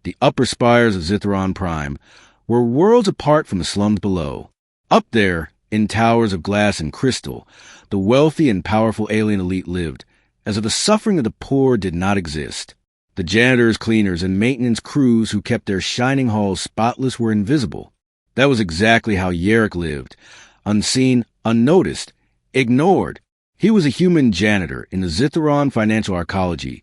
the upper spires of Zithron Prime, were worlds apart from the slums below. Up there, in towers of glass and crystal, the wealthy and powerful alien elite lived, as if the suffering of the poor did not exist. The janitors, cleaners, and maintenance crews who kept their shining halls spotless were invisible. That was exactly how Yerrick lived, unseen, unnoticed, ignored. He was a human janitor in the Zithron financial arcology,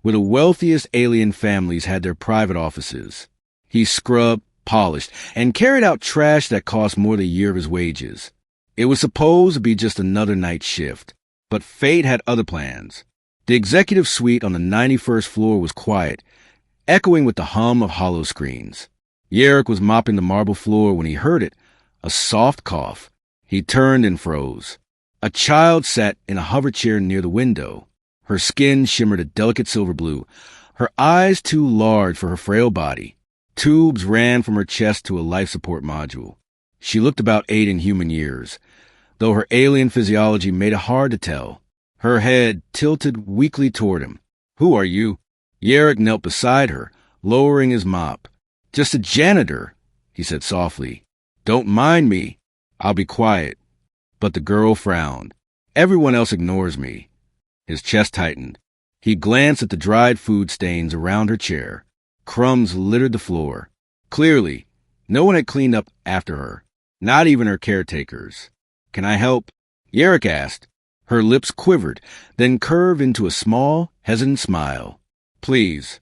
where the wealthiest alien families had their private offices. He scrubbed, polished, and carried out trash that cost more than a year of his wages. It was supposed to be just another night shift, but fate had other plans. The executive suite on the 91st floor was quiet, echoing with the hum of hollow screens. Yerrick was mopping the marble floor when he heard it, a soft cough. He turned and froze. A child sat in a hover chair near the window. Her skin shimmered a delicate silver blue, her eyes too large for her frail body. Tubes ran from her chest to a life support module. She looked about 8 in human years, though her alien physiology made it hard to tell. Her head tilted weakly toward him. "Who are you?" Yerrick knelt beside her, lowering his mop. "Just a janitor," he said softly. "Don't mind me. I'll be quiet." But the girl frowned. "Everyone else ignores me." His chest tightened. He glanced at the dried food stains around her chair. Crumbs littered the floor. Clearly, no one had cleaned up after her, not even her caretakers. "Can I help?" Yerrick asked. Her lips quivered, then curved into a small, hesitant smile. "Please."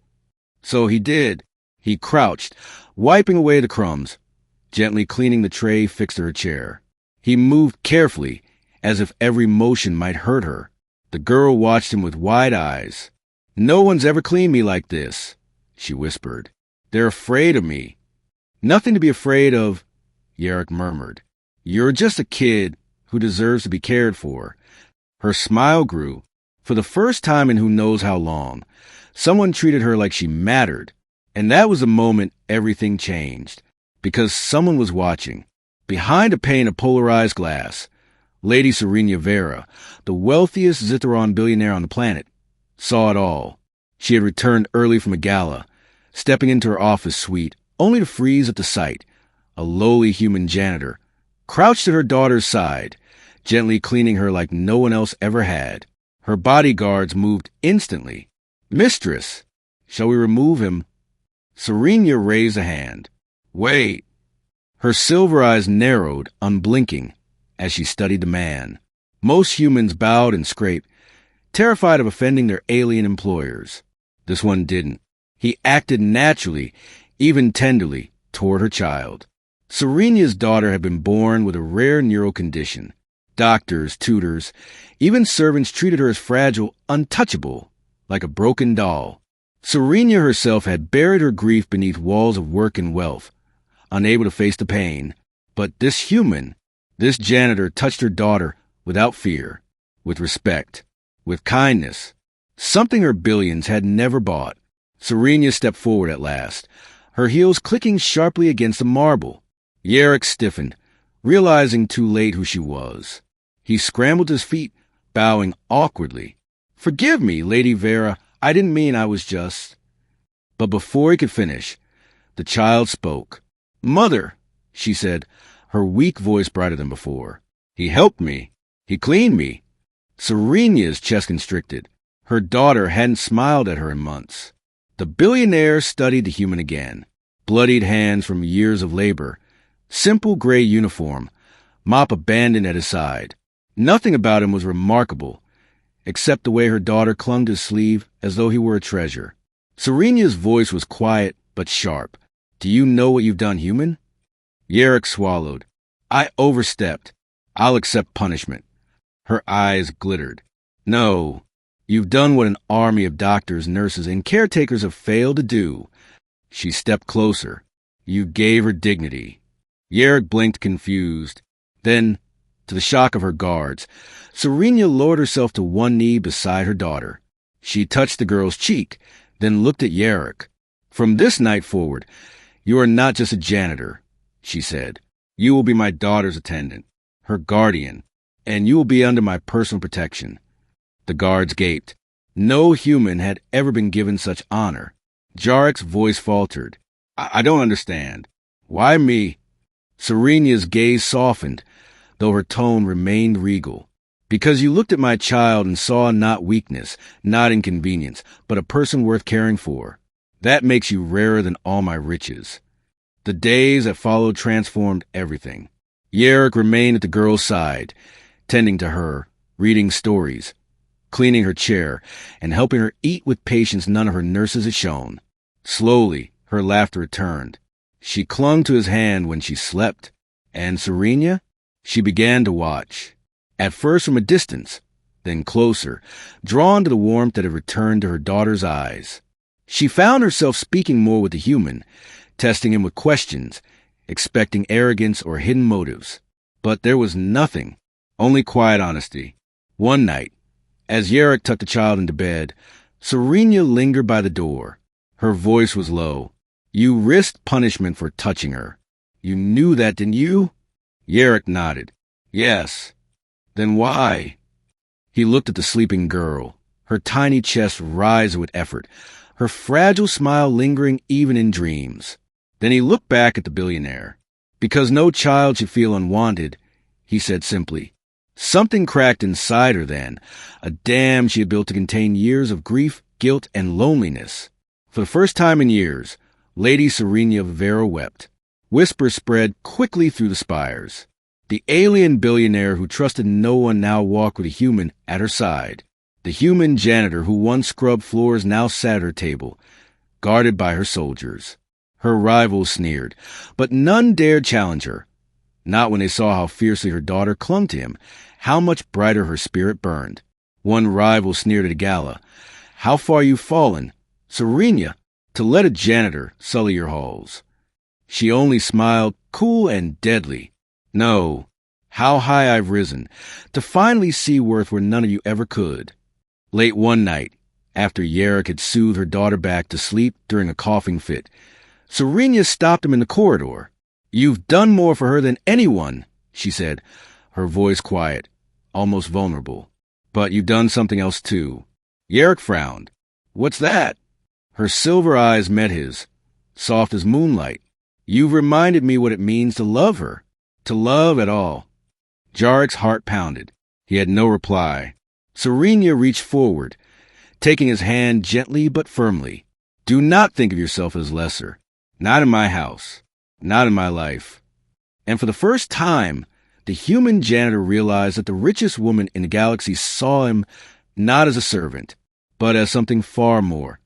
So he did. He crouched, wiping away the crumbs, gently cleaning the tray fixed to her chair. He moved carefully, as if every motion might hurt her. The girl watched him with wide eyes. "No one's ever cleaned me like this," she whispered. "They're afraid of me." "Nothing to be afraid of," Yerrick murmured. "You're just a kid who deserves to be cared for." Her smile grew. For the first time in who knows how long, someone treated her like she mattered. And that was the moment everything changed. Because someone was watching. Behind a pane of polarized glass, Lady Serena Vera, the wealthiest Zithron billionaire on the planet, saw it all. She had returned early from a gala, stepping into her office suite, only to freeze at the sight. A lowly human janitor, crouched at her daughter's side, gently cleaning her like no one else ever had. Her bodyguards moved instantly. "Mistress, shall we remove him?" Serena raised a hand. "Wait." Her silver eyes narrowed, unblinking, as she studied the man. Most humans bowed and scraped, terrified of offending their alien employers. This one didn't. He acted naturally, even tenderly, toward her child. Serena's daughter had been born with a rare neural condition. Doctors, tutors, even servants treated her as fragile, untouchable, like a broken doll. Serena herself had buried her grief beneath walls of work and wealth, unable to face the pain. But this human, this janitor, touched her daughter without fear, with respect, with kindness, something her billions had never bought. Serena stepped forward at last, her heels clicking sharply against the marble. Yerrick stiffened, realizing too late who she was. He scrambled to his feet, bowing awkwardly. "Forgive me, Lady Vera. I didn't mean I was just—" But before he could finish, the child spoke. "Mother," she said, her weak voice brighter than before. "He helped me. He cleaned me." Serena's chest constricted. Her daughter hadn't smiled at her in months. The billionaire studied the human again. Bloodied hands from years of labor. Simple gray uniform. Mop abandoned at his side. Nothing about him was remarkable, except the way her daughter clung to his sleeve as though he were a treasure. Serena's voice was quiet but sharp. "Do you know what you've done, human?" Yerrick swallowed. "I overstepped. I'll accept punishment." Her eyes glittered. "No, you've done what an army of doctors, nurses, and caretakers have failed to do." She stepped closer. "You gave her dignity." Yerrick blinked, confused. Then, to the shock of her guards, Serena lowered herself to one knee beside her daughter. She touched the girl's cheek, then looked at Yerrick. "From this night forward, you are not just a janitor," she said. "You will be my daughter's attendant, her guardian, and you will be under my personal protection." The guards gaped. No human had ever been given such honor. Jarek's voice faltered. I don't understand. Why me? Serenia's gaze softened, though her tone remained regal. Because you looked at my child and saw not weakness, not inconvenience, but a person worth caring for. That makes you rarer than all my riches. The days that followed transformed everything. Jarek remained at the girl's side, tending to her, reading stories, cleaning her chair, and helping her eat with patience none of her nurses had shown. Slowly, her laughter returned. She clung to his hand when she slept. And Serenia? She began to watch. At first from a distance, then closer, drawn to the warmth that had returned to her daughter's eyes. She found herself speaking more with the human, testing him with questions, expecting arrogance or hidden motives. But there was nothing, only quiet honesty. One night, as Jarek tucked the child into bed, Serenia lingered by the door. Her voice was low. You risked punishment for touching her. You knew that, didn't you? Jarek nodded. Yes. Then why? He looked at the sleeping girl, her tiny chest rise with effort, her fragile smile lingering even in dreams. Then he looked back at the billionaire. Because no child should feel unwanted, he said simply. Something cracked inside her then, a dam she had built to contain years of grief, guilt, and loneliness. For the first time in years, Lady Serenia Vera wept. Whispers spread quickly through the spires. The alien billionaire who trusted no one now walked with a human at her side. The human janitor who once scrubbed floors now sat at her table, guarded by her soldiers. Her rivals sneered, but none dared challenge her. Not when they saw how fiercely her daughter clung to him, how much brighter her spirit burned. One rival sneered at a gala. How far you've fallen, Serenia, to let a janitor sully your halls. She only smiled, cool and deadly. No, how high I've risen, to finally see worth where none of you ever could. Late one night, after Jarek had soothed her daughter back to sleep during a coughing fit, Serenia stopped him in the corridor. You've done more for her than anyone, she said, her voice quiet, almost vulnerable. But you've done something else too. Jarek frowned. What's that? Her silver eyes met his, soft as moonlight. You've reminded me what it means to love her, to love at all. Jarek's heart pounded. He had no reply. Serenia reached forward, taking his hand gently but firmly. Do not think of yourself as lesser. Not in my house. Not in my life. And for the first time, the human janitor realized that the richest woman in the galaxy saw him not as a servant, but as something far more,